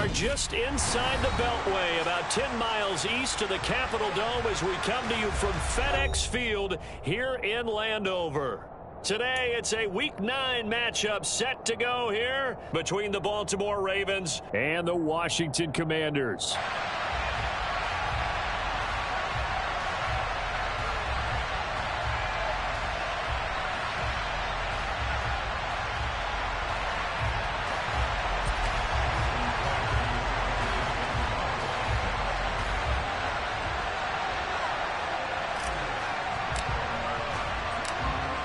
are just inside the Beltway, about 10 miles east of the Capitol Dome as we come to you from FedEx Field here in Landover. Today, it's a Week 9 matchup set to go here between the Baltimore Ravens and the Washington Commanders.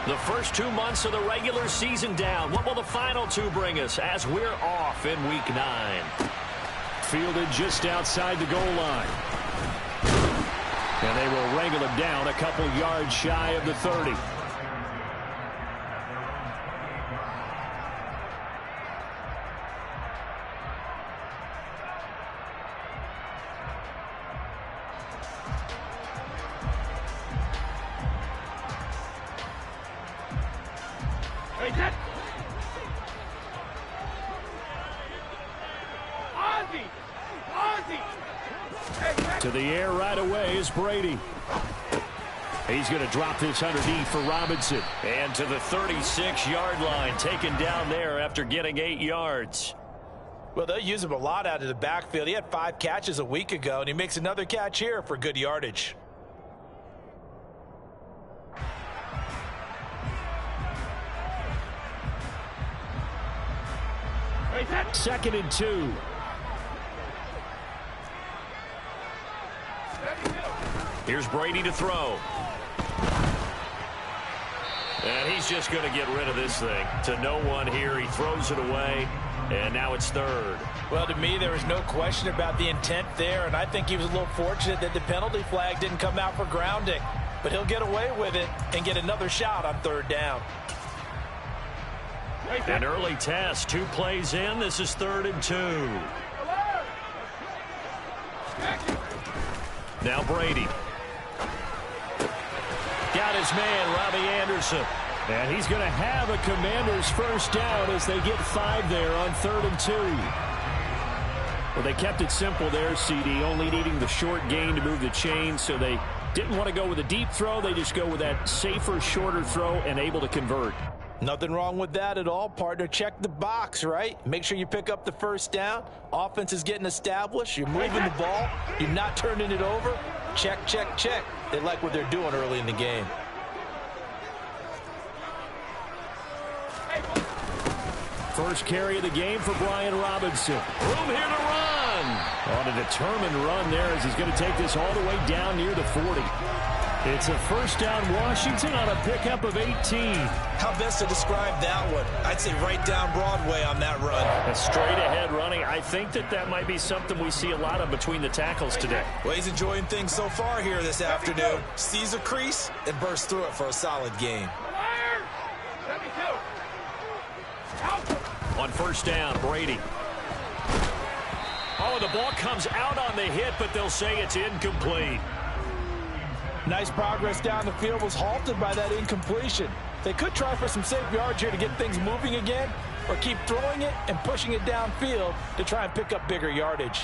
The first 2 months of the regular season down. What will the final 2 bring us as we're off in Week 9? Fielded just outside the goal line. And they will wrangle him down a couple yards shy of the 30. To the air right away is Brady. He's going to drop this underneath for Robinson. And to the 36-yard line, taken down there after getting 8 yards. Well, they'll use him a lot out of the backfield. He had 5 catches a week ago, and he makes another catch here for good yardage. Second and 2. Here's Brady to throw. And he's just going to get rid of this thing. To no one here. He throws it away. And now it's third. Well, to me, there was no question about the intent there. And I think he was a little fortunate that the penalty flag didn't come out for grounding. But he'll get away with it and get another shot on third down. An early test. 2 plays in. This is 3rd and 2. Now Brady. Got his man, Robbie Anderson. And he's going to have a Commanders first down as they get 5 there on 3rd and 2. Well, they kept it simple there, CD, only needing the short gain to move the chain, so they didn't want to go with a deep throw. They just go with that safer, shorter throw and able to convert. Nothing wrong with that at all, partner. Check the box, right? Make sure you pick up the first down. Offense is getting established. You're moving the ball. You're not turning it over. Check, check, check. They like what they're doing early in the game. First carry of the game for Brian Robinson. Room here to run. On a determined run there as he's going to take this all the way down near the 40. It's a first down Washington on a pickup of 18. How best to describe that one? I'd say right down Broadway on that run. A straight ahead running. I think that might be something we see a lot of between the tackles today. Well, he's enjoying things so far here this afternoon. Sees a crease and bursts through it for a solid game. On first down, Brady. Oh, the ball comes out on the hit, but they'll say it's incomplete. Nice progress down the field was halted by that incompletion. They could try for some safe yards here to get things moving again, or keep throwing it and pushing it downfield to try and pick up bigger yardage.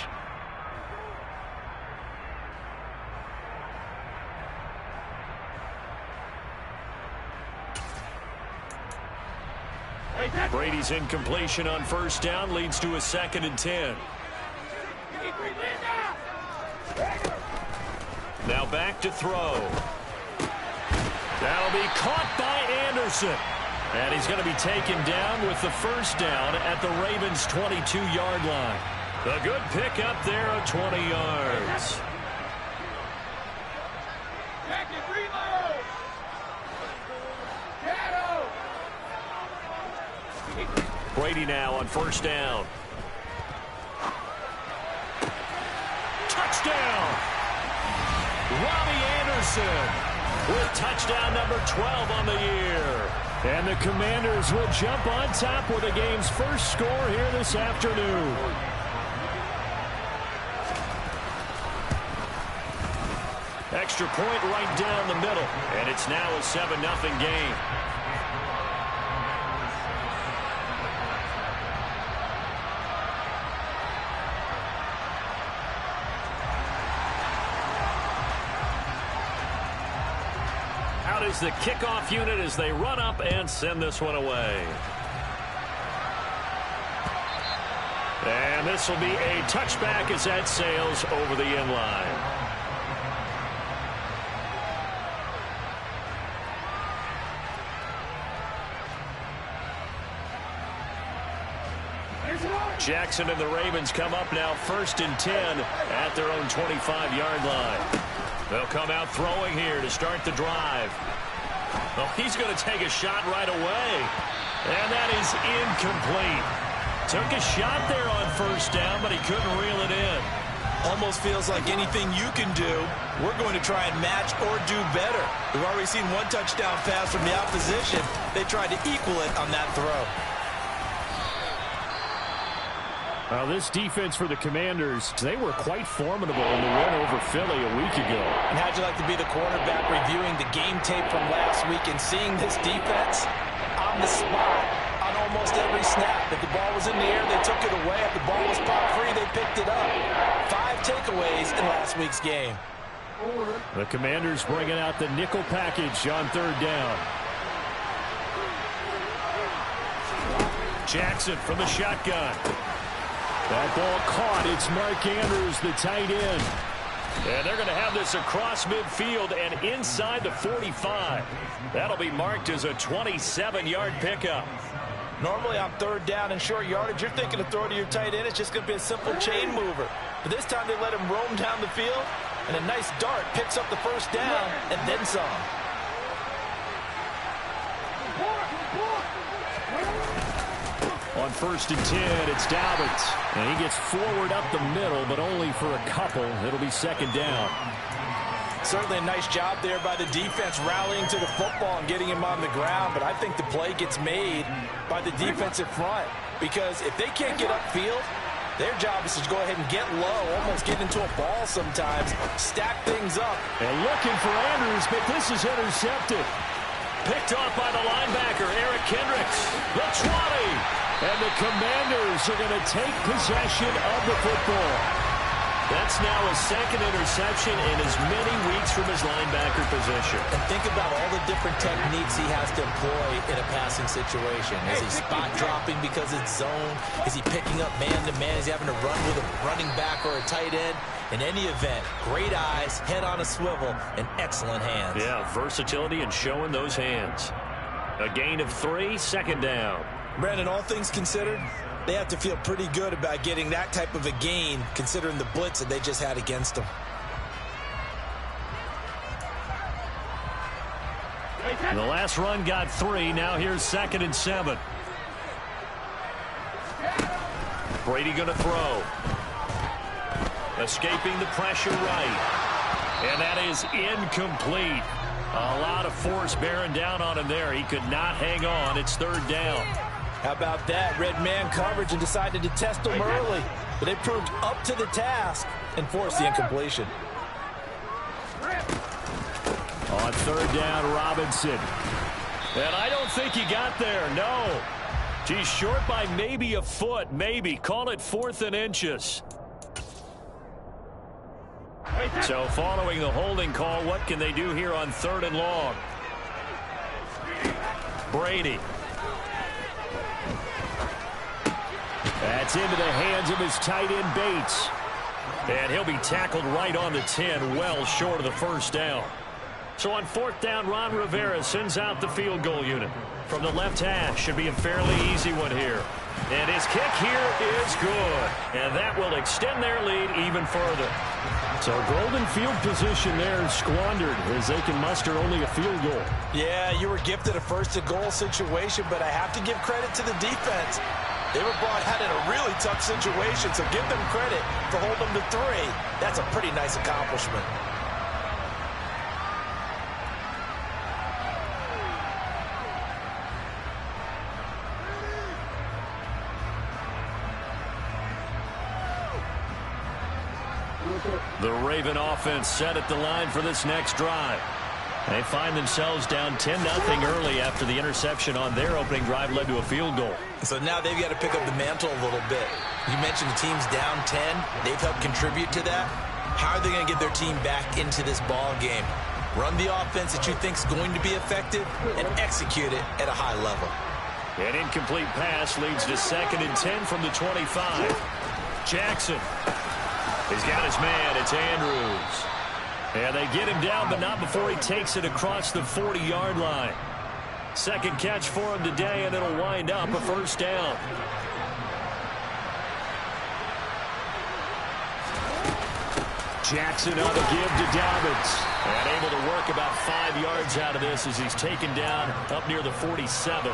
Brady's incompletion on first down leads to a 2nd and 10. Now back to throw. That'll be caught by Anderson. And he's going to be taken down with the first down at the Ravens' 22-yard line. A good pickup there of 20 yards. Brady now on first down. Touchdown! Robbie Anderson with touchdown number 12 on the year. And the Commanders will jump on top with the game's first score here this afternoon. Extra point right down the middle. And it's now a 7-0 game. out as the kickoff unit as they run up and send this one away. And this will be a touchback as that sails over the end line. Jackson and the Ravens come up now 1st and 10 at their own 25-yard line. They'll come out throwing here to start the drive. Oh, he's going to take a shot right away. And that is incomplete. Took a shot there on 1st down, but he couldn't reel it in. Almost feels like anything you can do, we're going to try and match or do better. We've already seen one touchdown pass from the opposition. They tried to equal it on that throw. Well, this defense for the Commanders, they were quite formidable in the win over Philly a week ago. And how'd you like to be the quarterback reviewing the game tape from last week and seeing this defense on the spot on almost every snap? If the ball was in the air, they took it away. If the ball was popped free, they picked it up. 5 takeaways in last week's game. The Commanders bringing out the nickel package on 3rd down. Jackson from the shotgun. That ball caught. It's Mark Andrews, the tight end. And they're going to have this across midfield and inside the 45. That'll be marked as a 27-yard pickup. Normally on 3rd down and short yardage, you're thinking to throw to your tight end. It's just going to be a simple chain mover. But this time they let him roam down the field, and a nice dart picks up the 1st down and then some. On 1st and 10, it's Dobbins. And he gets forward up the middle, but only for a couple. It'll be 2nd down. Certainly a nice job there by the defense rallying to the football and getting him on the ground. But I think the play gets made by the defensive front. Because if they can't get upfield, their job is to go ahead and get low, almost get into a ball sometimes, stack things up. And looking for Andrews, but this is intercepted. Picked off by the linebacker, Eric Kendricks. The 20. And the Commanders are going to take possession of the football. That's now a 2nd interception in as many weeks from his linebacker position. And think about all the different techniques he has to employ in a passing situation. Is he spot dropping because it's zone? Is he picking up man-to-man? Is he having to run with a running back or a tight end? In any event, great eyes, head on a swivel, and excellent hands. Yeah, versatility and showing those hands. A gain of 3, 2nd down. Brandon, all things considered, they have to feel pretty good about getting that type of a gain, considering the blitz that they just had against them. The last run got 3. Now here's 2nd and 7. Brady going to throw. Escaping the pressure right. And that is incomplete. A lot of force bearing down on him there. He could not hang on. It's 3rd down. How about that? Red man coverage and decided to test them early. But they proved up to the task and forced the incompletion. On 3rd down, Robinson. And I don't think he got there. No. He's short by maybe a foot. Maybe. Call it 4th and inches. So following the holding call, what can they do here on 3rd and long? Brady. That's into the hands of his tight end Bates. And he'll be tackled right on the 10, well short of the 1st down. So on 4th down, Ron Rivera sends out the field goal unit. From the left hash, should be a fairly easy one here. And his kick here is good. And that will extend their lead even further. So golden field position there squandered as they can muster only a field goal. Yeah, you were gifted a 1st and goal situation, but I have to give credit to the defense. They were brought out in a really tough situation, so give them credit for holding them to 3. That's a pretty nice accomplishment. The Raven offense set at the line for this next drive. They find themselves down 10-0 early after the interception on their opening drive led to a field goal. So now they've got to pick up the mantle a little bit. You mentioned the team's down 10. They've helped contribute to that. How are they going to get their team back into this ball game? Run the offense that you think is going to be effective and execute it at a high level. An incomplete pass leads to 2nd and 10 from the 25. Jackson. He's got his man. It's Andrews. And they get him down, but not before he takes it across the 40-yard line. Second catch for him today, and it'll wind up a first down. Jackson on the give to Dobbins. And able to work about 5 yards out of this as he's taken down up near the 47.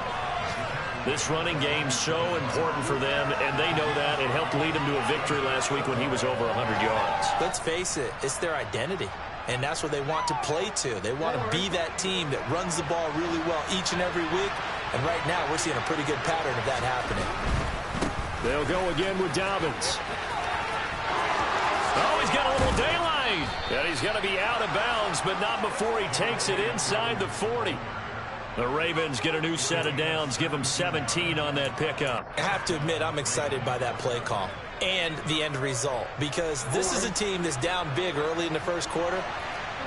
This running game's so important for them, and they know that. It helped lead them to a victory last week when he was over 100 yards. Let's face it, it's their identity, and that's what they want to play to. They want to be that team that runs the ball really well each and every week, and right now we're seeing a pretty good pattern of that happening. They'll go again with Dobbins. Oh, he's got a little daylight, and he's going to be out of bounds, but not before he takes it inside the 40. The Ravens get a new set of downs, give them 17 on that pickup. I have to admit, I'm excited by that play call and the end result, because this is a team that's down big early in the first quarter,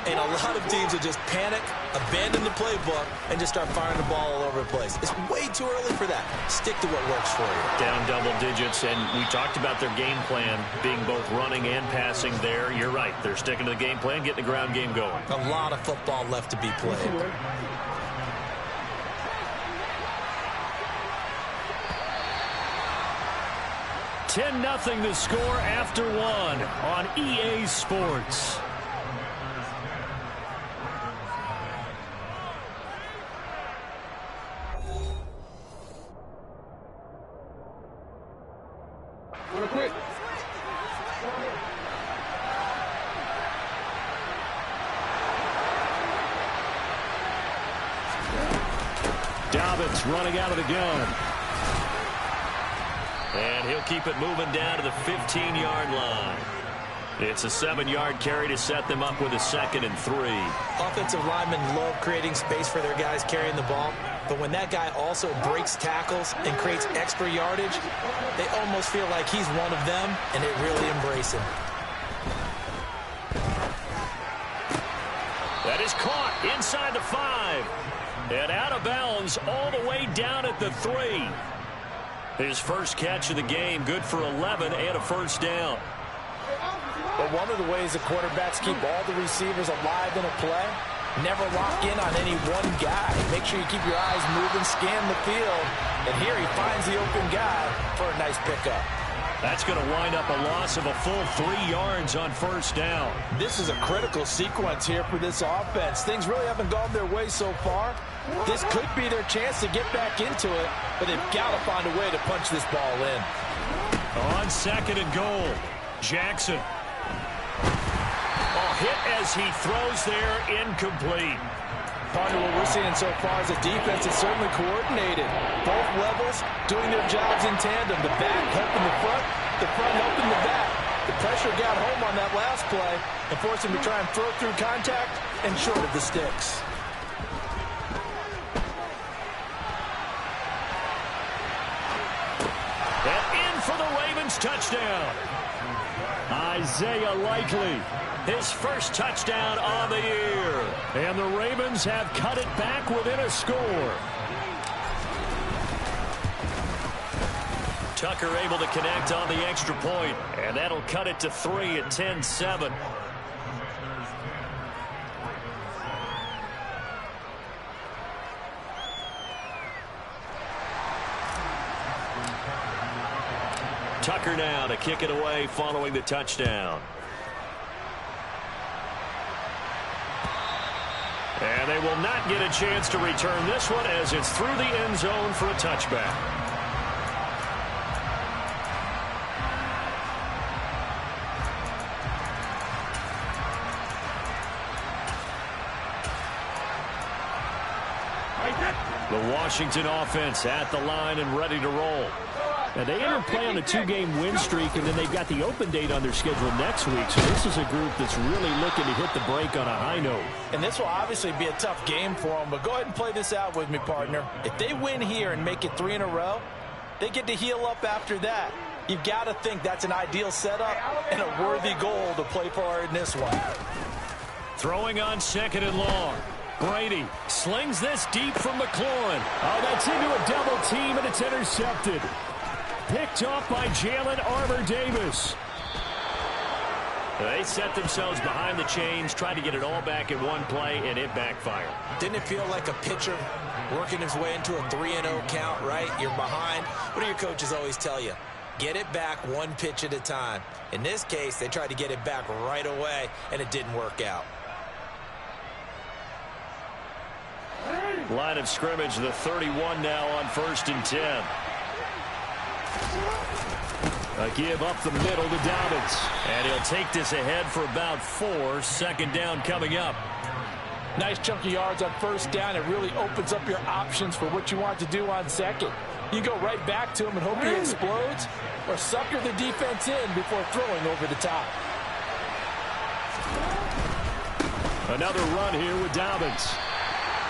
and a lot of teams will just panic, abandon the playbook, and just start firing the ball all over the place. It's way too early for that. Stick to what works for you. Down double digits, and we talked about their game plan being both running and passing there. You're right. They're sticking to the game plan, getting the ground game going. A lot of football left to be played. 10-0 the score after 1 on EA Sports. Dobbins running out of the gun. And he'll keep it moving down to the 15-yard line. It's a 7-yard carry to set them up with a 2nd and 3. Offensive linemen love creating space for their guys carrying the ball, but when that guy also breaks tackles and creates extra yardage, they almost feel like he's one of them, and they really embrace him. That is caught inside the 5. And out of bounds all the way down at the 3. His first catch of the game, good for 11 and a first down. But one of the ways the quarterbacks keep all the receivers alive in a play, never lock in on any one guy. Make sure you keep your eyes moving, scan the field, and here he finds the open guy for a nice pickup. That's going to wind up a loss of a full 3 yards on first down. This is a critical sequence here for this offense. Things really haven't gone their way so far. This could be their chance to get back into it, but they've got to find a way to punch this ball in. On 2nd and goal, Jackson. Oh, hit as he throws there, incomplete. Partner, what we're seeing so far is a defense that's certainly coordinated. Both levels doing their jobs in tandem. The back helping the front helping the back. The pressure got home on that last play and forced him to try and throw through contact and short of the sticks. And in for the Ravens touchdown. Isaiah Likely, his first touchdown on the year. And the Ravens have cut it back within a score. Tucker able to connect on the extra point, and that'll cut it to 3 at 10-7. Tucker now to kick it away following the touchdown. And they will not get a chance to return this one as it's through the end zone for a touchback. The Washington offense at the line and ready to roll. Now, they interplay on a 2-game win streak, and then they've got the open date on their schedule next week. So this is a group that's really looking to hit the break on a high note. And this will obviously be a tough game for them, but go ahead and play this out with me, partner. If they win here and make it 3 in a row, they get to heal up after that. You've got to think that's an ideal setup and a worthy goal to play for in this one. Throwing on 2nd and long. Brady slings this deep from McLaurin. Oh, that's into a double team, and it's intercepted. Picked off by Jalen Armour-Davis. They set themselves behind the chains, tried to get it all back in one play, and it backfired. Didn't it feel like a pitcher working his way into a 3-0 count, right? You're behind. What do your coaches always tell you? Get it back one pitch at a time. In this case, they tried to get it back right away, and it didn't work out. Line of scrimmage, the 31 now on 1st and 10. A give up the middle to Dobbins. And he'll take this ahead for about 4. 2nd down coming up. Nice chunk of yards on 1st down. It really opens up your options for what you want to do on 2nd. You go right back to him and hope he explodes, or sucker the defense in before throwing over the top. Another run here with Dobbins.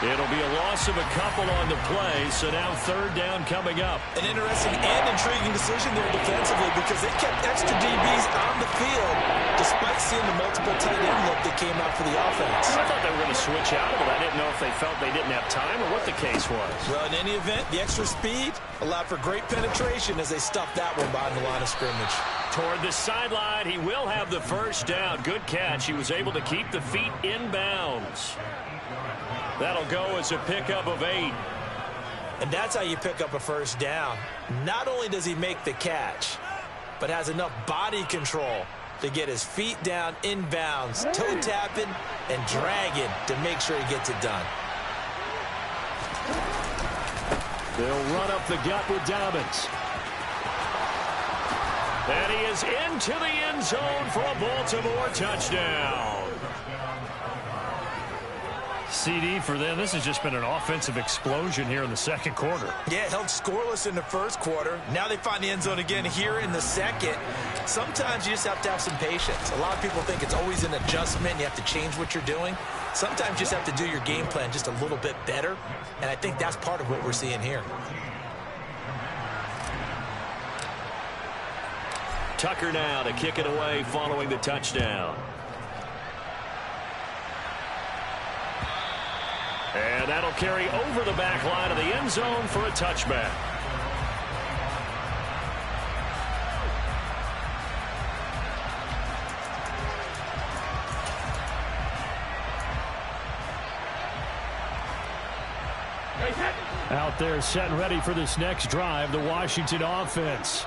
It'll be a loss of a couple on the play, so now 3rd down coming up. An interesting and intriguing decision there defensively, because they kept extra DBs on the field despite seeing the multiple tight end look that came out for the offense. I thought they were going to switch out of it. I didn't know if they felt they didn't have time or what the case was. Well, in any event, the extra speed allowed for great penetration as they stuffed that one behind the line of scrimmage. Toward the sideline, he will have the 1st down. Good catch. He was able to keep the feet in bounds. That'll go as a pickup of 8. And that's how you pick up a 1st down. Not only does he make the catch, but has enough body control to get his feet down in bounds, toe tapping and dragging to make sure he gets it done. They'll run up the gut with Dobbins. And he is into the end zone for a Baltimore touchdown. CD for them. This has just been an offensive explosion here in the 2nd quarter. Yeah, held scoreless in the 1st quarter. Now they find the end zone again here in the 2nd. Sometimes you just have to have some patience. A lot of people think it's always an adjustment. You have to change what you're doing. Sometimes you just have to do your game plan just a little bit better. And I think that's part of what we're seeing here. Tucker now to kick it away following the touchdown. And that'll carry over the back line of the end zone for a touchback. Out there set and ready for this next drive, the Washington offense.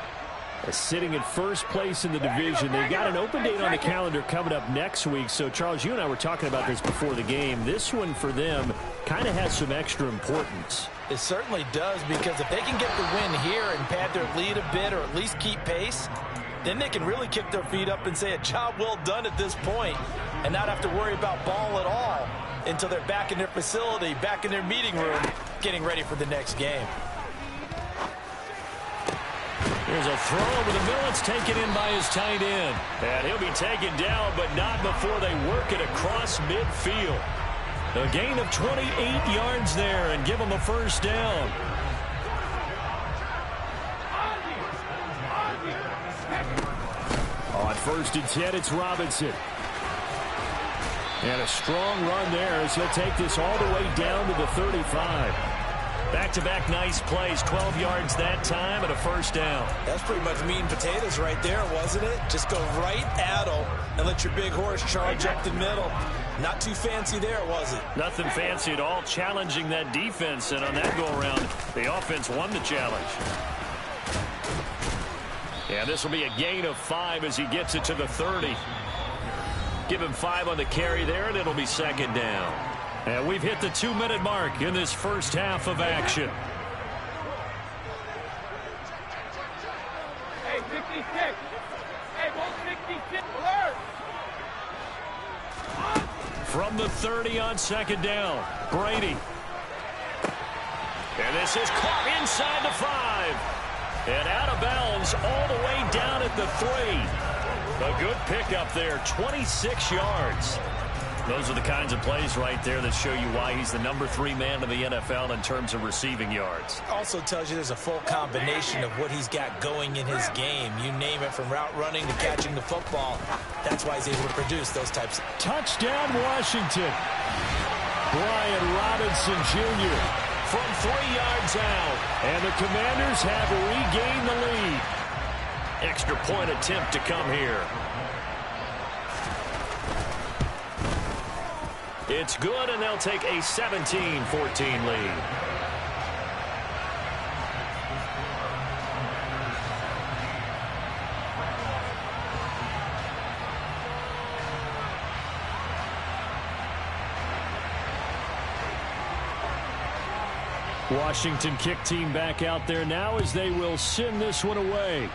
Sitting at 1st place in the division. They've got an open date on the calendar coming up next week. So, Charles, you and I were talking about this before the game. This one for them kind of has some extra importance. It certainly does, because if they can get the win here and pad their lead a bit or at least keep pace, then they can really kick their feet up and say a job well done at this point and not have to worry about ball at all until they're back in their facility, back in their meeting room, getting ready for the next game. There's a throw over the middle. It's taken in by his tight end. And he'll be taken down, but not before they work it across midfield. A gain of 28 yards there and give him a 1st down. On 1st and 10, it's Robinson. And a strong run there as he'll take this all the way down to the 35. Back-to-back nice plays, 12 yards that time and a 1st down. That's pretty much meat and potatoes right there, wasn't it? Just go right at him and let your big horse charge up the middle. Not too fancy there, was it? Nothing fancy at all, challenging that defense, and on that go-around, the offense won the challenge. Yeah, this will be a gain of 5 as he gets it to the 30. Give him 5 on the carry there, and it'll be 2nd down. And we've hit the 2-minute mark in this 1st half of action. Hey, 66. Hey, 166. Alert. From the 30 on 2nd down, Brady. And this is caught inside the 5. And out of bounds all the way down at the 3. A good pickup there, 26 yards. Those are the kinds of plays right there that show you why he's the #3 man in the NFL in terms of receiving yards. Also tells you there's a full combination of what he's got going in his game. You name it, from route running to catching the football. That's why he's able to produce those types. Touchdown, Washington. Brian Robinson Jr. from 3 yards out. And the Commanders have regained the lead. Extra point attempt to come here. It's good, and they'll take a 17-14 lead. Washington kick team back out there now as they will send this one away.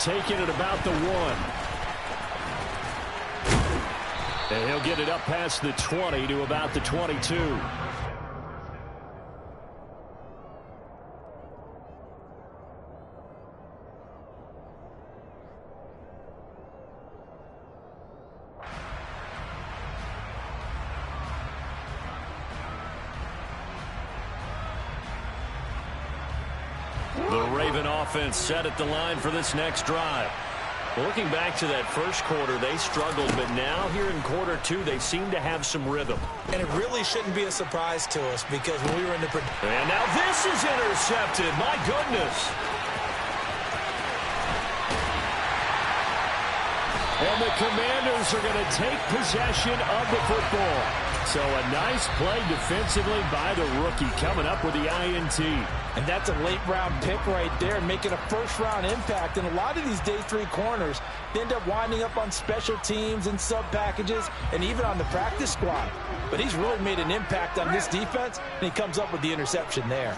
Taking it about the 1. And he'll get it up past the 20 to about the 22. The Raven offense set at the line for this next drive. Looking back to that first quarter, they struggled, but now here in quarter 2, they seem to have some rhythm. And it really shouldn't be a surprise to us, because when we were in the... And now this is intercepted. My goodness. And the Commanders are going to take possession of the football. So a nice play defensively by the rookie, coming up with the INT. And that's a late-round pick right there, making a first-round impact. And a lot of these day 3 corners, they end up winding up on special teams and sub-packages and even on the practice squad. But he's really made an impact on this defense, and he comes up with the interception there.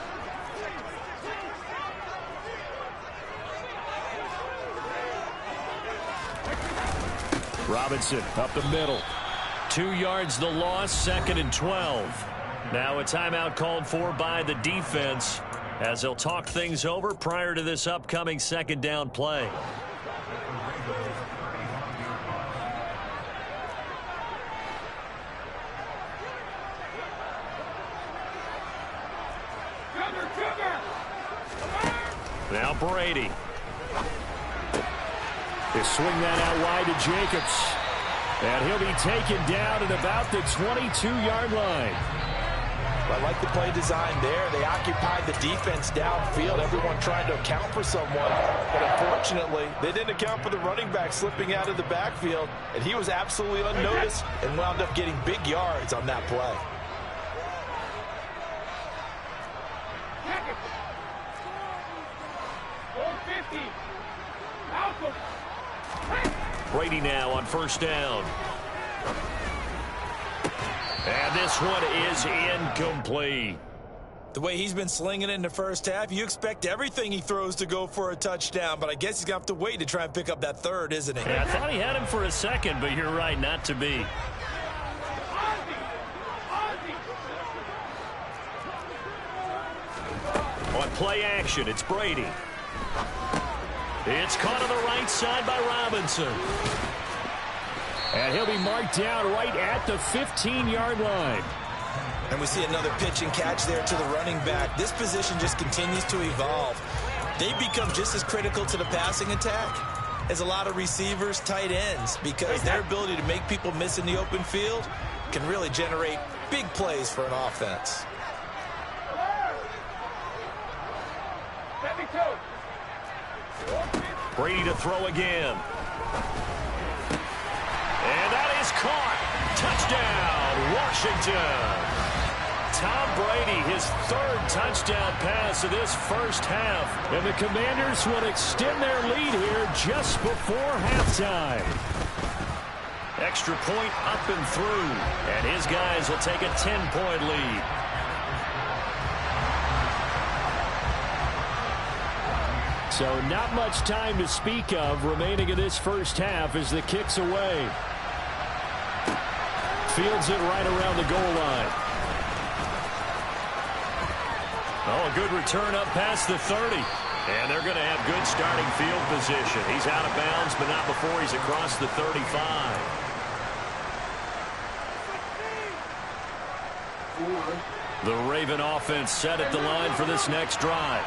Robinson up the middle. 2 yards the loss, 2nd and 12. Now a timeout called for by the defense as they'll talk things over prior to this upcoming 2nd down play. Now Brady. They swing that out wide to Jacobs. And he'll be taken down at about the 22-yard line. I like the play design there. They occupied the defense downfield, everyone trying to account for someone. But unfortunately, they didn't account for the running back slipping out of the backfield, and he was absolutely unnoticed and wound up getting big yards on that play. Brady now on 1st down. And this one is incomplete. The way he's been slinging it in the first half, you expect everything he throws to go for a touchdown, but I guess he's going to have to wait to try and pick up that 3rd, isn't he? Yeah, I thought he had him for a second, but you're right, not to be. On play action, it's Brady. It's caught on the right side by Robinson. And he'll be marked down right at the 15-yard line. And we see another pitch and catch there to the running back. This position just continues to evolve. They become just as critical to the passing attack as a lot of receivers, tight ends, because their ability to make people miss in the open field can really generate big plays for an offense. Brady to throw again. And that is caught. Touchdown, Washington. Tom Brady, his 3rd touchdown pass of this first half. And the Commanders will extend their lead here just before halftime. Extra point up and through. And his guys will take a 10-point lead. So not much time to speak of remaining in this first half as the kick's away. Fields it right around the goal line. Oh, a good return up past the 30. And they're going to have good starting field position. He's out of bounds, but not before he's across the 35. The Raven offense set at the line for this next drive.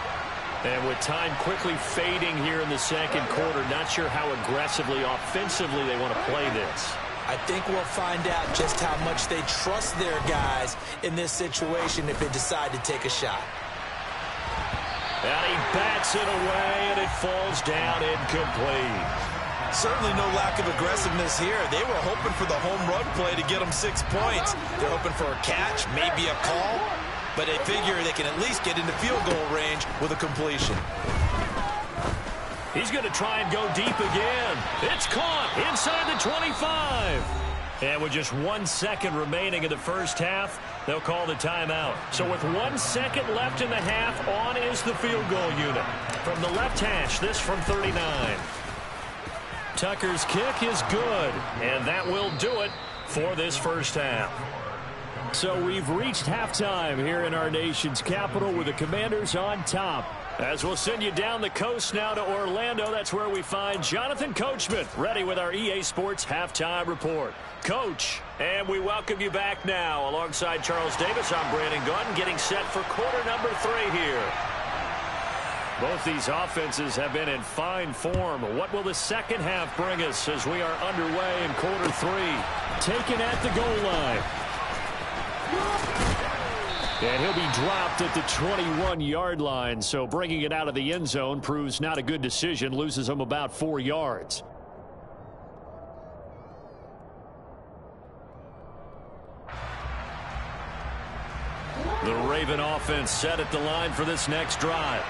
And with time quickly fading here in the second quarter, not sure how aggressively, offensively they want to play this. I think we'll find out just how much they trust their guys in this situation if they decide to take a shot. And he bats it away, and it falls down incomplete. Certainly no lack of aggressiveness here. They were hoping for the home run play to get them 6 points. They're hoping for a catch, maybe a call, but they figure they can at least get into field goal range with a completion. He's going to try and go deep again. It's caught inside the 25. And with just 1 second remaining in the first half, they'll call the timeout. So with 1 second left in the half, on is the field goal unit. From the left hash, this from 39. Tucker's kick is good, and that will do it for this first half. So we've reached halftime here in our nation's capital with the Commanders on top. As we'll send you down the coast now to Orlando, that's where we find Jonathan Coachman ready with our EA Sports Halftime Report. Coach, and we welcome you back now. Alongside Charles Davis, I'm Brandon Gautin, getting set for quarter number 3 here. Both these offenses have been in fine form. What will the second half bring us as we are underway in quarter 3? Taken at the goal line. And he'll be dropped at the 21-yard line, so bringing it out of the end zone proves not a good decision, loses him about 4 yards. The Raven offense set at the line for this next drive.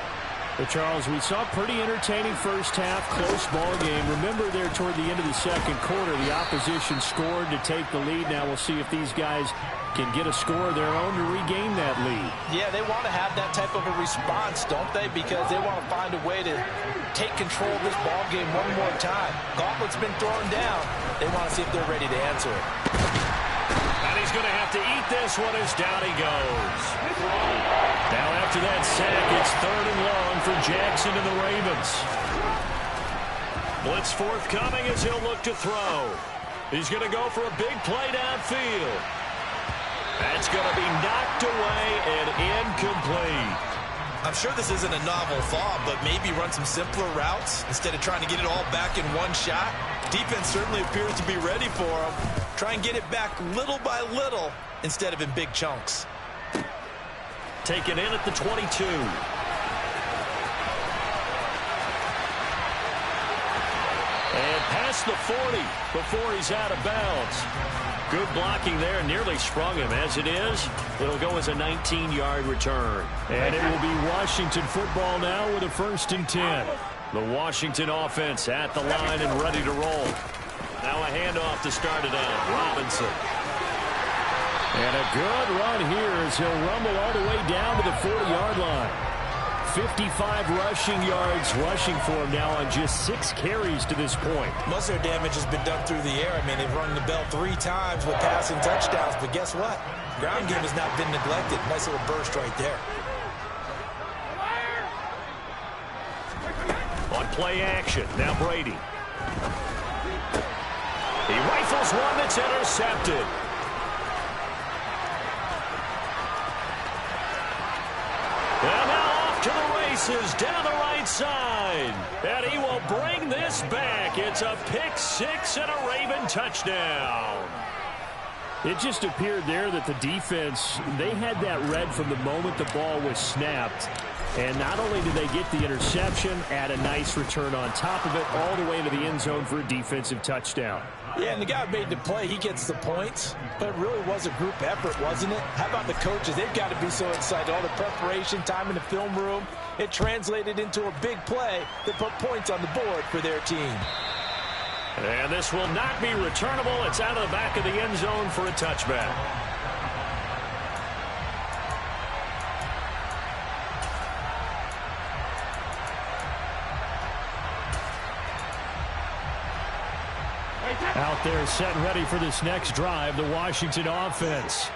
Well, Charles, we saw a pretty entertaining first half, close ball game. Remember there toward the end of the second quarter, the opposition scored to take the lead. Now we'll see if these guys can get a score of their own to regain that lead. Yeah, they want to have that type of a response, don't they? Because they want to find a way to take control of this ball game one more time. Gauntlet's been thrown down. They want to see if they're ready to answer it. And he's going to have to eat this one as down he goes. Now after that sack, it's 3rd and long for Jackson and the Ravens. Blitz forthcoming as he'll look to throw. He's going to go for a big play downfield. That's going to be knocked away and incomplete. I'm sure this isn't a novel thought, but maybe run some simpler routes instead of trying to get it all back in one shot. Defense certainly appears to be ready for him. Try and get it back little by little instead of in big chunks. Taken in at the 22. And past the 40 before he's out of bounds. Good blocking there, nearly sprung him. As it is, it'll go as a 19-yard return. And it will be Washington football now with a 1st and 10. The Washington offense at the line and ready to roll. Now a handoff to start it out. Robinson. And a good run here as he'll rumble all the way down to the 40-yard line. 55 rushing yards rushing for him now on just 6 carries to this point. Most of their damage has been done through the air. I mean, they've rung the bell 3 times with passing touchdowns, but guess what? Ground game has not been neglected. Nice little burst right there. On play action, now Brady. He rifles one that's intercepted. And now off to the races down the right side. And he will bring this back. It's a pick 6 and a Raven touchdown. It just appeared there that the defense, they had that read from the moment the ball was snapped. And not only did they get the interception, add a nice return on top of it, all the way into the end zone for a defensive touchdown. Yeah, and the guy who made the play, he gets the points. But it really was a group effort, wasn't it? How about the coaches? They've got to be so excited. All the preparation, time in the film room, it translated into a big play that put points on the board for their team. And this will not be returnable. It's out of the back of the end zone for a touchback. Out there set and ready for this next drive, the Washington offense.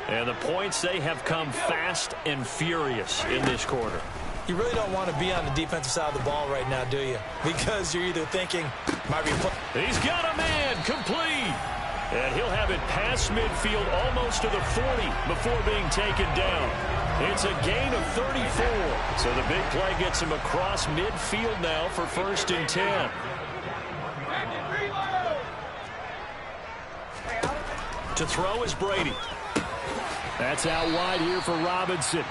And the points, they have come fast and furious in this quarter. You really don't want to be on the defensive side of the ball right now, do you? Because you're either thinking, he's got a man, complete. And he'll have it past midfield almost to the 40 before being taken down. It's a gain of 34. So the big play gets him across midfield now for 1st and 10. To throw is Brady. That's out wide here for Robinson.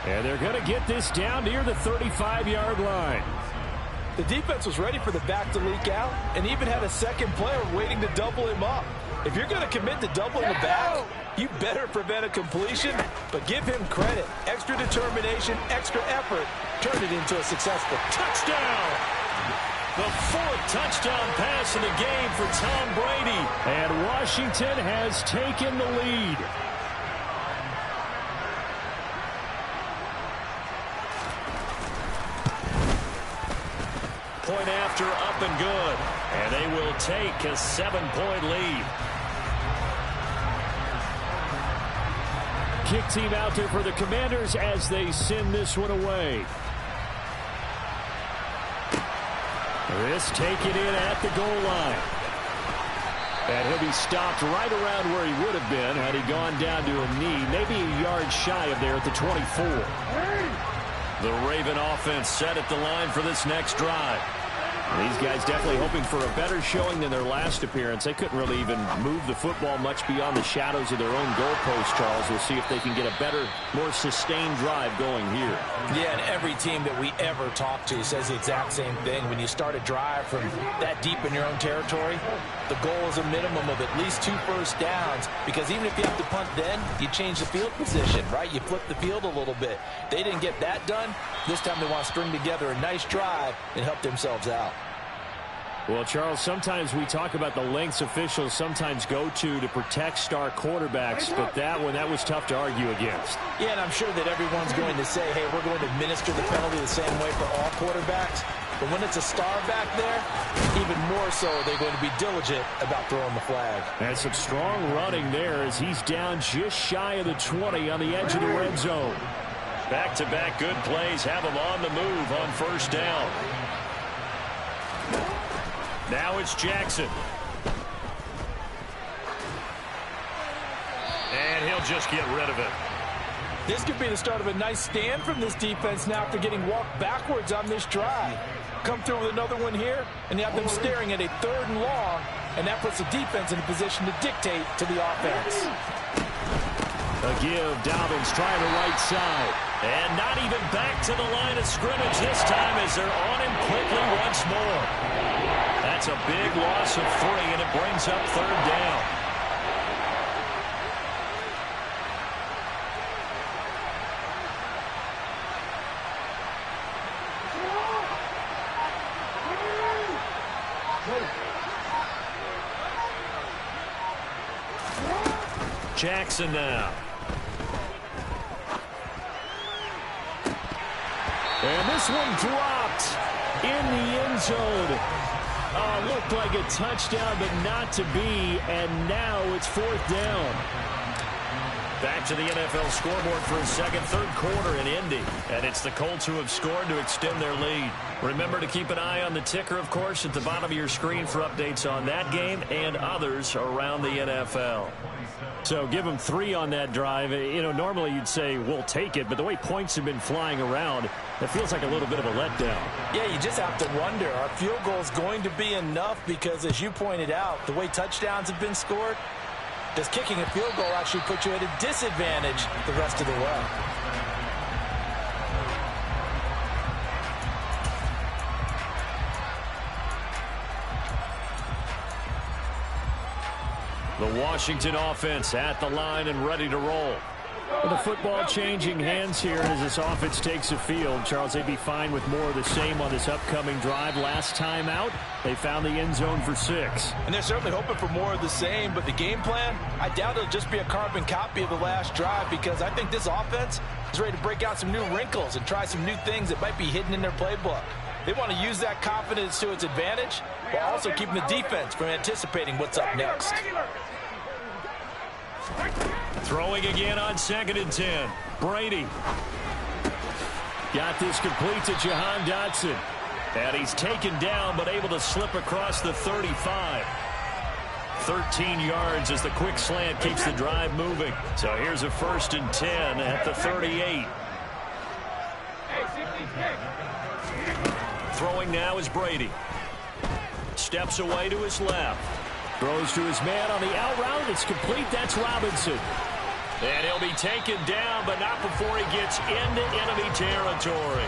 And they're going to get this down near the 35-yard line. The defense was ready for the back to leak out and even had a second player waiting to double him up. If you're going to commit to doubling the back, you better prevent a completion, but give him credit. Extra determination, extra effort, turned it into a successful touchdown. The 4th touchdown pass in the game for Tom Brady. And Washington has taken the lead. Point after, up and good. And they will take a 7-point lead. Kick team out there for the Commanders as they send this one away. This taken in at the goal line. And he'll be stopped right around where he would have been had he gone down to a knee, maybe a yard shy of there at the 24. The Raven offense set at the line for this next drive. These guys definitely hoping for a better showing than their last appearance. They couldn't really even move the football much beyond the shadows of their own goalpost, Charles. We'll see if they can get a better, more sustained drive going here. Yeah, and every team that we ever talk to says the exact same thing. When you start a drive from that deep in your own territory, the goal is a minimum of at least 2 first downs, because even if you have to punt then, you change the field position, right? You flip the field a little bit. They didn't get that done. This time they want to string together a nice drive and help themselves out. Well, Charles, sometimes we talk about the lengths officials sometimes go to protect star quarterbacks, but that was tough to argue against. Yeah, and I'm sure that everyone's going to say, hey, we're going to administer the penalty the same way for all quarterbacks. But when it's a star back there, even more so they're going to be diligent about throwing the flag. And some strong running there as he's down just shy of the 20 on the edge of the red zone. Back-to-back good plays have him on the move on 1st down. Now it's Jackson. And he'll just get rid of it. This could be the start of a nice stand from this defense now after getting walked backwards on this drive. Come through with another one here, and you have them staring at a 3rd and long, and that puts the defense in a position to dictate to the offense. A give, Dobbins trying the right side. And not even back to the line of scrimmage this time as they're on him quickly once more. That's a big loss of 3, and it brings up 3rd down. Jackson now. And this one dropped in the end zone. Looked like a touchdown, but not to be. And now it's 4th down. Back to the NFL scoreboard for a second, 3rd quarter in Indy. And it's the Colts who have scored to extend their lead. Remember to keep an eye on the ticker, of course, at the bottom of your screen for updates on that game and others around the NFL. So give them 3 on that drive. You know, normally you'd say, we'll take it, but the way points have been flying around, it feels like a little bit of a letdown. Yeah, you just have to wonder, are field goals going to be enough? Because as you pointed out, the way touchdowns have been scored, does kicking a field goal actually put you at a disadvantage the rest of the way? The Washington offense at the line and ready to roll. With the football changing hands here as this offense takes the field, Charles, they'd be fine with more of the same on this upcoming drive. Last time out, they found the end zone for 6. And they're certainly hoping for more of the same, but the game plan, I doubt it'll just be a carbon copy of the last drive, because I think this offense is ready to break out some new wrinkles and try some new things that might be hidden in their playbook. They want to use that confidence to its advantage while also keeping the defense from anticipating what's up next. Throwing again on 2nd and 10. Brady. Got this complete to Jahan Dotson. And he's taken down but able to slip across the 35. 13 yards as the quick slant keeps the drive moving. So here's a 1st and 10 at the 38. Throwing now is Brady. Steps away to his left. Throws to his man on the out route. It's complete. That's Robinson. And he'll be taken down, but not before he gets into enemy territory.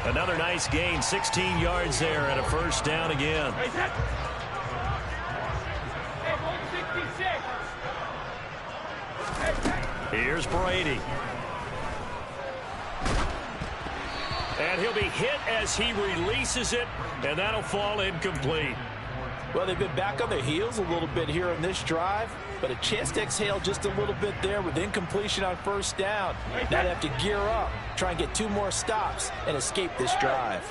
Another nice gain, 16 yards there, and a 1st down again. Here's Brady. And he'll be hit as he releases it, and that'll fall incomplete. Well, they've been back on their heels a little bit here on this drive, but a chance to exhale just a little bit there with incompletion on 1st down. Now they have to gear up, try and get 2 more stops, and escape this drive.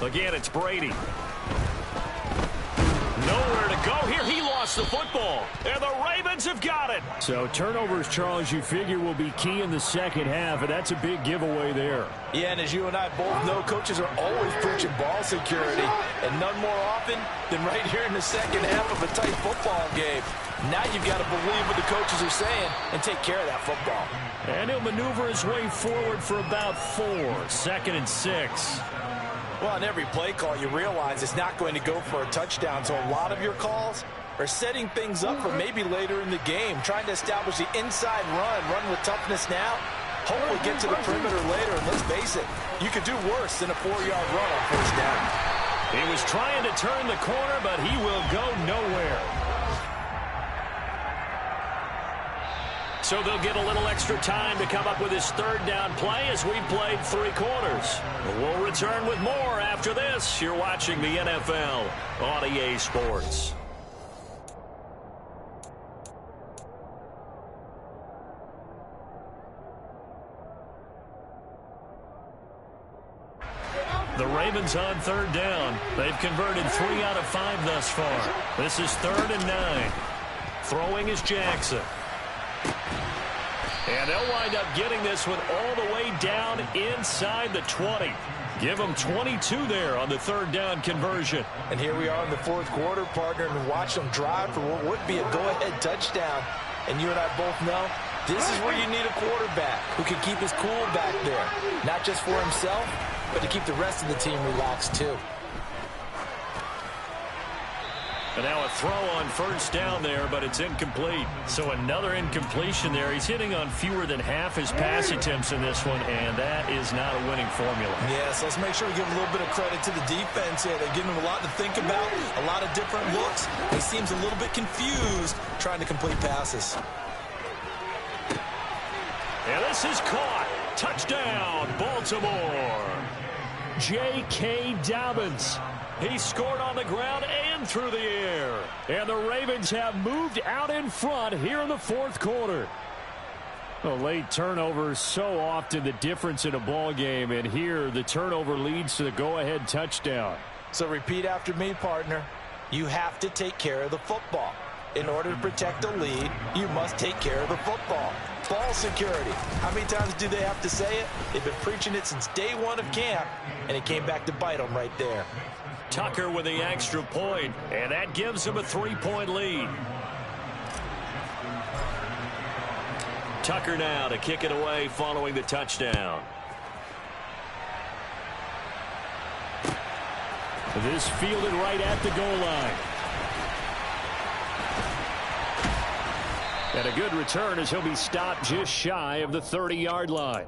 Again, it's Brady. Nowhere to go here. He lost the football, and the Ravens have got it. So turnovers, Charles, you figure will be key in the second half, and that's a big giveaway there. Yeah, and as you and I both know, coaches are always preaching ball security, and none more often than right here in the second half of a tight football game. Now you've got to believe what the coaches are saying and take care of that football. And he'll maneuver his way forward for about 4, 2nd and 6. Well, on every play call, you realize it's not going to go for a touchdown, so a lot of your calls are setting things up for maybe later in the game, trying to establish the inside run with toughness now, hopefully get to the perimeter later, and let's face it, you could do worse than a 4-yard run on 1st down. He was trying to turn the corner, but he will go nowhere. So they'll get a little extra time to come up with his 3rd down play as we've played 3 quarters. We'll return with more after this. You're watching the NFL on EA Sports. The Ravens on 3rd down. They've converted 3 out of 5 thus far. This is 3rd and 9. Throwing is Jackson. And they'll wind up getting this one all the way down inside the 20. Give them 22 there on the 3rd down conversion. And here we are in the 4th quarter, partner, and watch them drive for what would be a go-ahead touchdown. And you and I both know this is where you need a quarterback who can keep his cool back there. Not just for himself, but to keep the rest of the team relaxed too. And now a throw on 1st down there, but it's incomplete. So another incompletion there. He's hitting on fewer than half his pass attempts in this one, and that is not a winning formula. Yeah, so let's make sure we give a little bit of credit to the defense here. They're giving him a lot to think about, a lot of different looks. He seems a little bit confused trying to complete passes. And this is caught. Touchdown, Baltimore. J.K. Dobbins. He scored on the ground and through the air. And the Ravens have moved out in front here in the 4th quarter. A late turnover is so often the difference in a ball game, and here the turnover leads to the go-ahead touchdown. So repeat after me, partner. You have to take care of the football. In order to protect a lead, you must take care of the football. Ball security. How many times do they have to say it? They've been preaching it since day 1 of camp, and it came back to bite them right there. Tucker with the extra point, and that gives him a 3-point lead. Tucker now to kick it away following the touchdown. This fielded right at the goal line. And a good return as he'll be stopped just shy of the 30-yard line.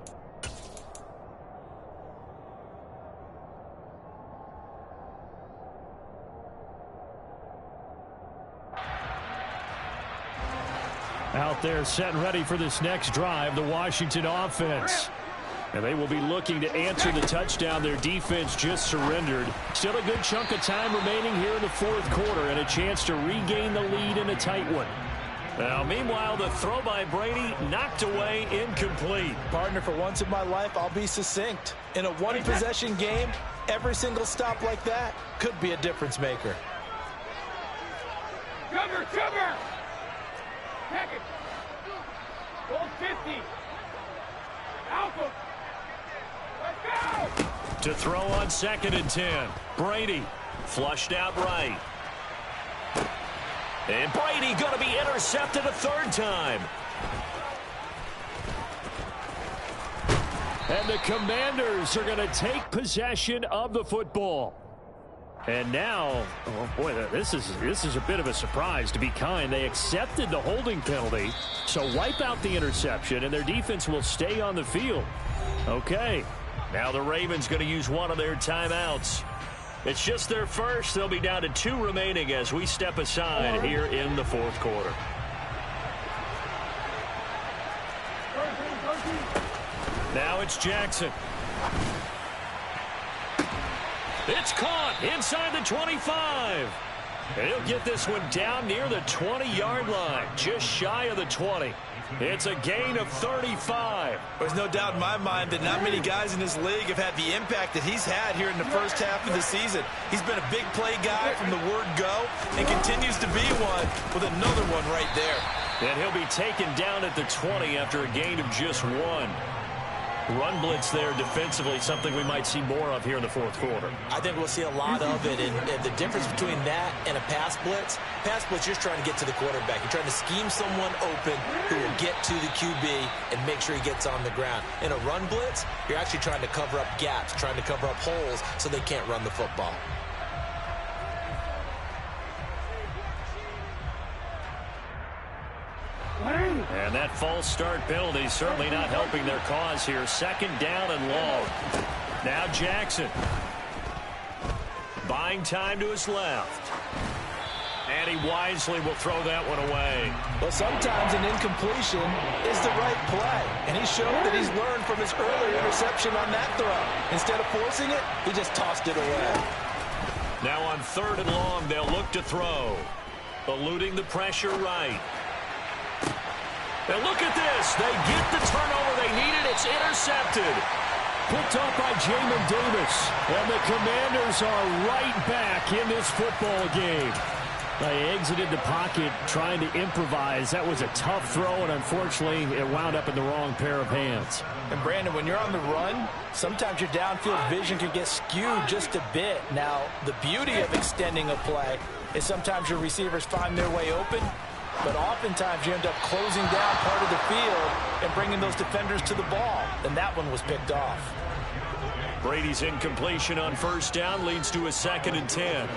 Out there set and ready for this next drive, the Washington offense. And they will be looking to answer the touchdown their defense just surrendered. Still a good chunk of time remaining here in the 4th quarter and a chance to regain the lead in a tight one. Now, meanwhile, the throw by Brady knocked away, incomplete. Partner, for once in my life, I'll be succinct. In a one-possession game, every single stop like that could be a difference maker. Cover! Pack it! Goal 50! Alpha! Let's go! To throw on 2nd and 10. Brady. Flushed out right. And Brady going to be intercepted a third time. And the Commanders are going to take possession of the football. And now, oh boy, this is a bit of a surprise, to be kind. They accepted the holding penalty, so wipe out the interception, and their defense will stay on the field. Okay, now the Ravens going to use one of their timeouts. It's just their first. They'll be down to 2 remaining as we step aside here in the fourth quarter. Now it's Jackson. It's caught inside the 25. And he'll get this one down near the 20-yard line, just shy of the 20. It's a gain of 35. There's no doubt in my mind that not many guys in this league have had the impact that he's had here in the first half of the season. He's been a big play guy from the word go and continues to be one with another one right there. And he'll be taken down at the 20 after a gain of just 1. Run blitz there defensively, something we might see more of here in the fourth quarter. I think we'll see a lot of it, and the difference between that and a pass blitz, you're just trying to get to the quarterback. You're trying to scheme someone open who will get to the QB and make sure he gets on the ground. In a run blitz, you're actually trying to cover up gaps, trying to cover up holes so they can't run the football. And that false start penalty certainly not helping their cause here. Second down and long. Now Jackson. Buying time to his left. And he wisely will throw that one away. Well, sometimes an incompletion is the right play. And he showed that he's learned from his earlier interception on that throw. Instead of forcing it, he just tossed it away. Now on third and long, they'll look to throw. Eluding the pressure right. And look at this. They get the turnover they needed. It's intercepted. Picked off by Jamin Davis. And the Commanders are right back in this football game. They exited the pocket trying to improvise. That was a tough throw, and unfortunately, it wound up in the wrong pair of hands. And Brandon, when you're on the run, sometimes your downfield vision can get skewed just a bit. Now, the beauty of extending a play is sometimes your receivers find their way open, but oftentimes you end up closing down part of the field and bringing those defenders to the ball. And that one was picked off. Brady's incompletion on first down leads to a 2nd and 10.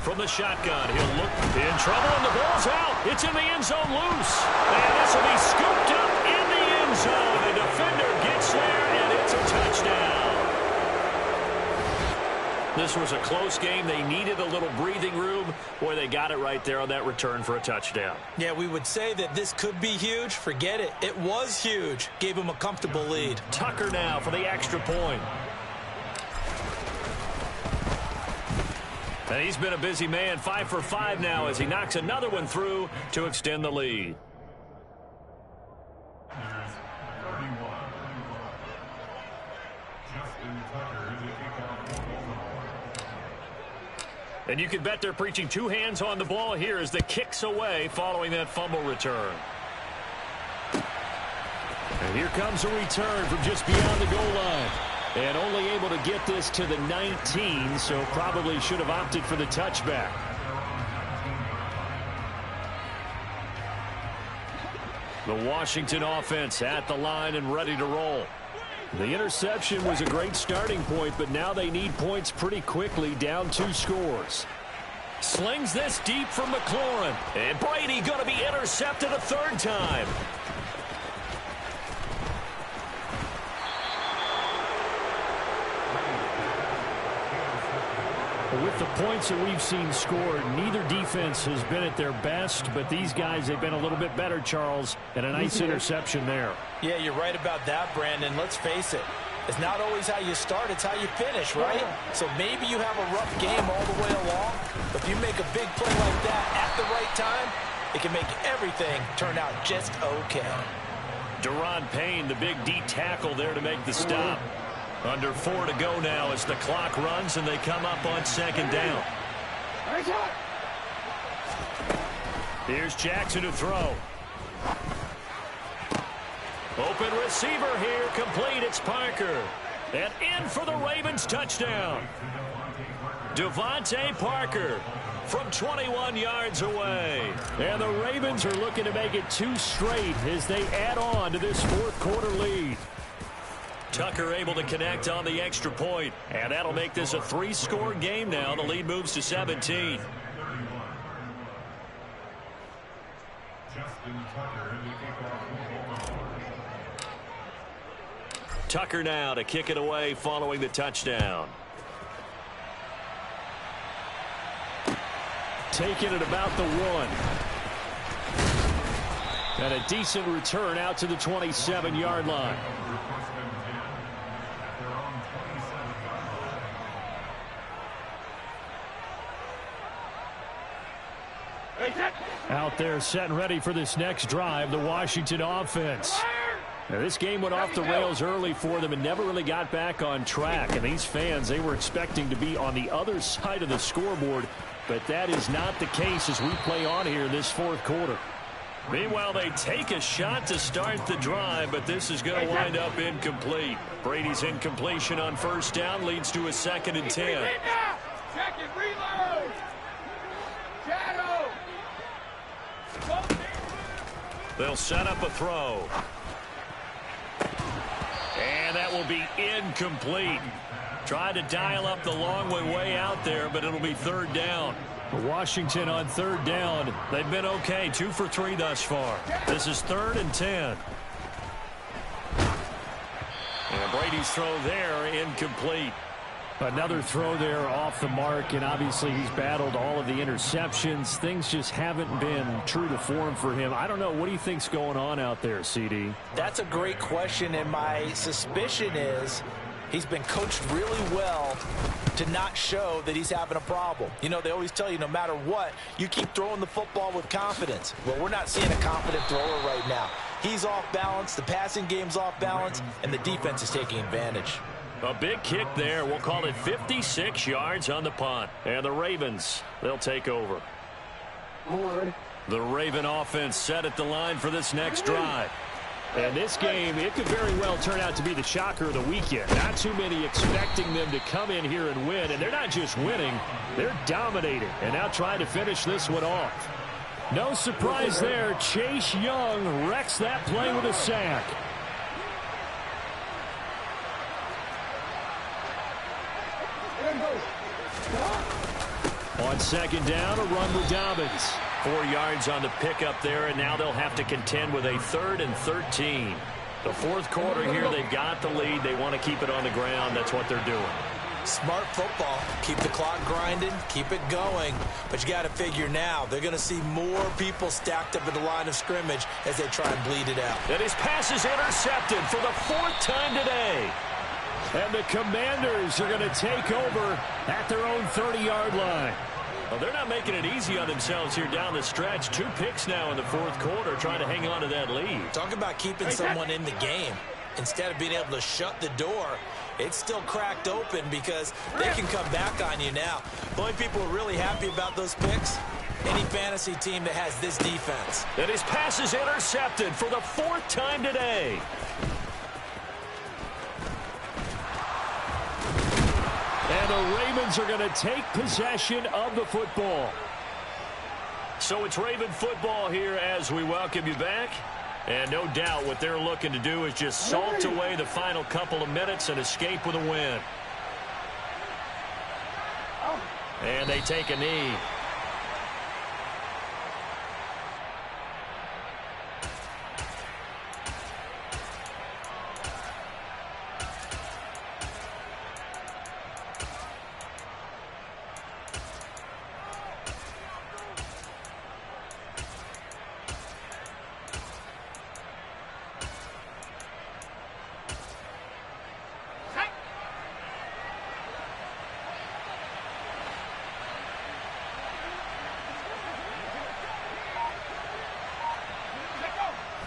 From the shotgun, he'll look in trouble, and the ball's out. It's in the end zone loose. And this will be scooped up in the end zone. The defender gets there, and it's a touchdown. This was a close game. They needed a little breathing room. Boy, they got it right there on that return for a touchdown. Yeah, we would say that this could be huge. Forget it. It was huge. Gave him a comfortable lead. Tucker now for the extra point. And he's been a busy man, 5 for 5 now as he knocks another one through to extend the lead. And you can bet they're preaching 2 hands on the ball here as the kick's away following that fumble return. And here comes a return from just beyond the goal line. And only able to get this to the 19, so probably should have opted for the touchback. The Washington offense at the line and ready to roll. The interception was a great starting point, but now they need points pretty quickly, down 2 scores. Slings this deep from McLaurin. And Brady going to be intercepted a 3rd time. With the points that we've seen scored, neither defense has been at their best, but these guys, they've been a little bit better, Charles, and a nice interception there. Yeah, you're right about that, Brandon. Let's face it. It's not always how you start, it's how you finish, right? So maybe you have a rough game all the way along, but if you make a big play like that at the right time, it can make everything turn out just okay. Deron Payne, the big D tackle there to make the stop. Under 4 to go now as the clock runs and they come up on 2nd down. Here's Jackson to throw. Open receiver here, complete. It's Parker. And in for the Ravens touchdown. Devontae Parker from 21 yards away. And the Ravens are looking to make it 2 straight as they add on to this fourth-quarter lead. Tucker able to connect on the extra point, and that'll make this a 3-score game now. The lead moves to 17. Tucker now to kick it away following the touchdown. Taking it about the 1. And a decent return out to the 27-yard line. Out there set and ready for this next drive, the Washington offense. Now, this game went off the rails early for them and never really got back on track. And these fans, they were expecting to be on the other side of the scoreboard, but that is not the case as we play on here in this fourth quarter. Meanwhile, they take a shot to start the drive, but this is going to wind up incomplete. Brady's incompletion on first down leads to a 2nd and 10. Check it, reload. Shadow. They'll set up a throw. And that will be incomplete. Tried to dial up the long way out there, but it'll be 3rd down. Washington on 3rd down. They've been okay, 2 for 3 thus far. This is 3rd and 10. And Brady's throw there, incomplete. Another throw there off the mark, and obviously he's battled all of the interceptions. Things just haven't been true to form for him. I don't know. What do you think's going on out there, CD? That's a great question, and my suspicion is he's been coached really well to not show that he's having a problem. You know, they always tell you no matter what, you keep throwing the football with confidence. Well, we're not seeing a confident thrower right now. He's off balance, the passing game's off balance, and the defense is taking advantage. A big kick there. We'll call it 56 yards on the punt. And the Ravens, they'll take over. The Raven offense set at the line for this next drive. And this game, it could very well turn out to be the shocker of the weekend. Not too many expecting them to come in here and win. And they're not just winning, they're dominating. And now trying to finish this one off. No surprise there. Chase Young wrecks that play with a sack. On 2nd down, a run with Dobbins. 4 yards on the pickup there, and now they'll have to contend with a 3rd and 13. The fourth quarter here, they've got the lead. They want to keep it on the ground. That's what they're doing. Smart football. Keep the clock grinding. Keep it going. But you got to figure now, they're going to see more people stacked up at the line of scrimmage as they try and bleed it out. And his pass is intercepted for the 4th time today. And the Commanders are going to take over at their own 30-yard line. Well, they're not making it easy on themselves here down the stretch. 2 picks now in the fourth quarter, trying to hang on to that lead. Talk about keeping someone in the game. Instead of being able to shut the door, it's still cracked open because they can come back on you now. The only people who are really happy about those picks, any fantasy team that has this defense. And his pass is intercepted for the 4th time today. And the Ravens are going to take possession of the football. So it's Raven football here as we welcome you back. And no doubt what they're looking to do is just salt away the final couple of minutes and escape with a win. And they take a knee.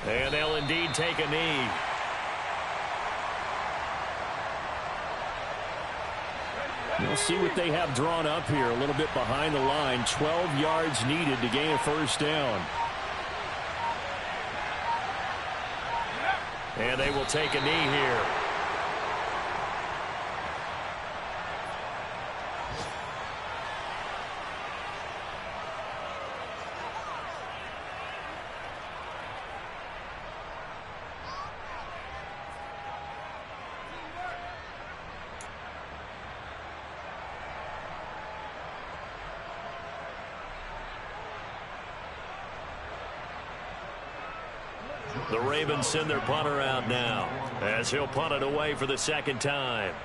And they'll indeed take a knee. We'll see what they have drawn up here a little bit behind the line. 12 yards needed to gain a 1st down. And they will take a knee here. The Ravens send their punter out now as he'll punt it away for the second time.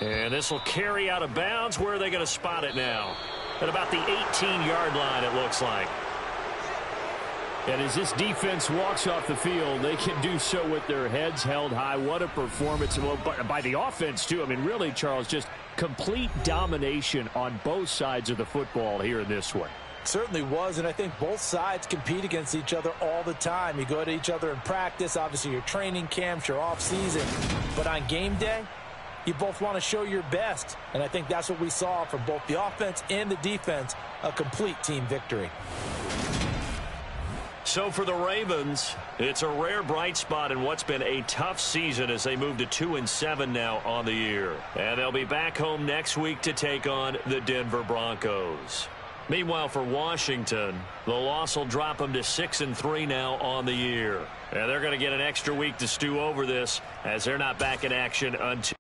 And this will carry out of bounds. Where are they going to spot it now? At about the 18-yard line, it looks like. And as this defense walks off the field, they can do so with their heads held high. What a performance by the offense, too. I mean, really, Charles, just complete domination on both sides of the football here in this one. Certainly was, and I think both sides compete against each other all the time. You go to each other in practice, obviously your training camps, your off-season. But on game day, you both want to show your best. And I think that's what we saw from both the offense and the defense, a complete team victory. So for the Ravens, it's a rare bright spot in what's been a tough season as they move to 2-7 now on the year. And they'll be back home next week to take on the Denver Broncos. Meanwhile, for Washington, the loss will drop them to 6-3 now on the year. And they're going to get an extra week to stew over this as they're not back in action until